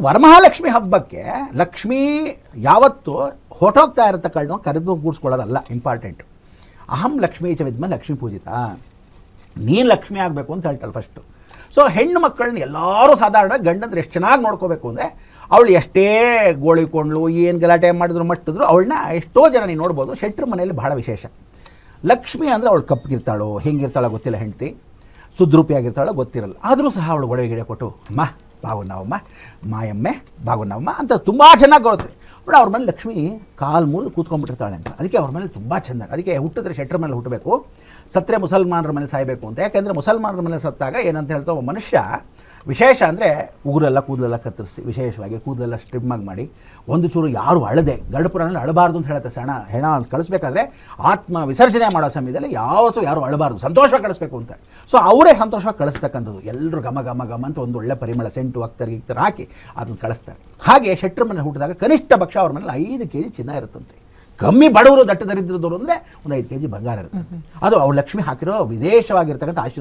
ವರಮಹಾಲಕ್ಷ್ಮಿ ಹಬ್ಬಕ್ಕೆ ಲಕ್ಷ್ಮೀ ಯಾವತ್ತೂ ಹೊರಟೋಗ್ತಾ ಇರತಕ್ಕಂಥ ಕರೆದು ಕೂಡಿಸ್ಕೊಳ್ಳೋದಲ್ಲ ಇಂಪಾರ್ಟೆಂಟು. ಅಹಂ ಲಕ್ಷ್ಮೀ ಚ ವಿದ್ಮ ಲಕ್ಷ್ಮೀ ಪೂಜಿತ, ನೀನು ಲಕ್ಷ್ಮಿ ಆಗಬೇಕು ಅಂತ ಹೇಳ್ತಾಳೆ ಫಸ್ಟು. ಸೊ ಹೆಣ್ಣು ಮಕ್ಕಳನ್ನ ಎಲ್ಲರೂ ಸಾಧಾರಣ ಗಂಡಂದ್ರೆ ಎಷ್ಟು ಚೆನ್ನಾಗಿ ನೋಡ್ಕೋಬೇಕು ಅಂದರೆ ಅವಳು ಎಷ್ಟೇ ಗೋಳಿಕೊಂಡ್ಲು ಏನು ಗಲಾಟೆ ಮಾಡಿದ್ರು ಮಟ್ಟಿದ್ರು ಅವಳನ್ನ ಎಷ್ಟೋ ಜನ ನೀವು ನೋಡ್ಬೋದು. ಶೆಟ್ರ ಮನೆಯಲ್ಲಿ ಭಾಳ ವಿಶೇಷ. ಲಕ್ಷ್ಮಿ ಅಂದರೆ ಅವಳು ಕಪ್ಪಗಿರ್ತಾಳೋ ಹೆಂಗಿರ್ತಾಳೋ ಗೊತ್ತಿಲ್ಲ, ಹೆಂಡ್ತಿ ಸುದ್ರೂಪಿಯಾಗಿರ್ತಾಳೋ ಗೊತ್ತಿರಲ್ಲ, ಆದರೂ ಸಹ ಅವಳು ಒಡವೆ ಗಿಡ ಕೊಟ್ಟು ಅಮ್ಮ ಬಾಗುನ್ನವಮ್ಮ ಮಾಯಮ್ಮೆ ಬಾಗುನ್ನವಮ್ಮ ಅಂತ ತುಂಬ ಚೆನ್ನಾಗಿ ಬರುತ್ತೆ. ನೋಡಿ ಅವ್ರ ಮನೇಲಿ ಲಕ್ಷ್ಮಿ ಕಾಲು ಮೂಲು ಕೂತ್ಕೊಂಡ್ಬಿಟ್ಟಿರ್ತಾಳೆ ಅಂತ. ಅದಕ್ಕೆ ಅವ್ರ ಮನೇಲಿ ತುಂಬ ಚೆಂದ. ಅದಕ್ಕೆ ಹುಟ್ಟಿದ್ರೆ ಶೆಟ್ರ ಮನೇಲಿ ಹುಟ್ಟಬೇಕು, ಸತ್ತರೆ ಮುಸಲ್ಮಾನರ ಮನೇಲಿ ಸಾಯಬೇಕು ಅಂತ. ಯಾಕೆಂದರೆ ಮುಸಲ್ಮಾನರ ಮನೇಲಿ ಸತ್ತಾಗ ಏನಂತ ಹೇಳ್ತಾ ಒಬ್ಬ ಮನುಷ್ಯ ವಿಶೇಷ ಅಂದರೆ ಉಗುರೆಲ್ಲ ಕೂದಲೆಲ್ಲ ಕತ್ತರಿಸಿ ವಿಶೇಷವಾಗಿ ಕೂದಲೆಲ್ಲ ಸ್ಟ್ರಿಮ್ಮಾಗಿ ಮಾಡಿ ಒಂದು ಚೂರು ಯಾರು ಅಳದೆ ಗರುಡಪುರಾಣದಲ್ಲಿ ಅಳಬಾರ್ದು ಅಂತ ಹೇಳುತ್ತೆ. ಹೆಣ ಅಂತ ಕಳಿಸ್ಬೇಕಾದ್ರೆ ಆತ್ಮ ವಿಸರ್ಜನೆ ಮಾಡೋ ಸಮಯದಲ್ಲಿ ಯಾವತ್ತೂ ಯಾರು ಅಳಬಾರ್ದು, ಸಂತೋಷವಾಗಿ ಕಳಿಸ್ಬೇಕು ಅಂತ. ಸೊ ಅವರೇ ಸಂತೋಷವಾಗಿ ಕಳಿಸ್ತಕ್ಕಂಥದ್ದು. ಎಲ್ಲರೂ ಘಮ ಘಮ ಘಮ ಅಂತ ಒಂದು ಒಳ್ಳೆ ಪರಿಮಳ ಸೆಂಟು ಅಕ್ತರ್ ಗಿಕ್ತರ್ ಹಾಕಿ ಅದನ್ನು ಕಳಿಸ್ತಾರೆ. ಹಾಗೆ ಶೆಟ್ರ ಮನೆ ಹುಟ್ಟಿದಾಗ ಕನಿಷ್ಠ ಪಕ್ಷ ಅವ್ರ ಮನೇಲಿ 5 kg ಚಿನ್ನ ಇರುತ್ತಂತೆ. ಕಮ್ಮಿ ಬಡವರು ದಟ್ಟ ದರಿದ್ರದವರು ಅಂದರೆ ಒಂದು 5 kg ಬಂಗಾರ ಇರುತ್ತೆ. ಅದು ಅವ್ರು ಲಕ್ಷ್ಮಿ ಹಾಕಿರೋ ವಿದೇಶವಾಗಿರ್ತಕ್ಕಂಥ ಆಶೀರ್ವಾದ.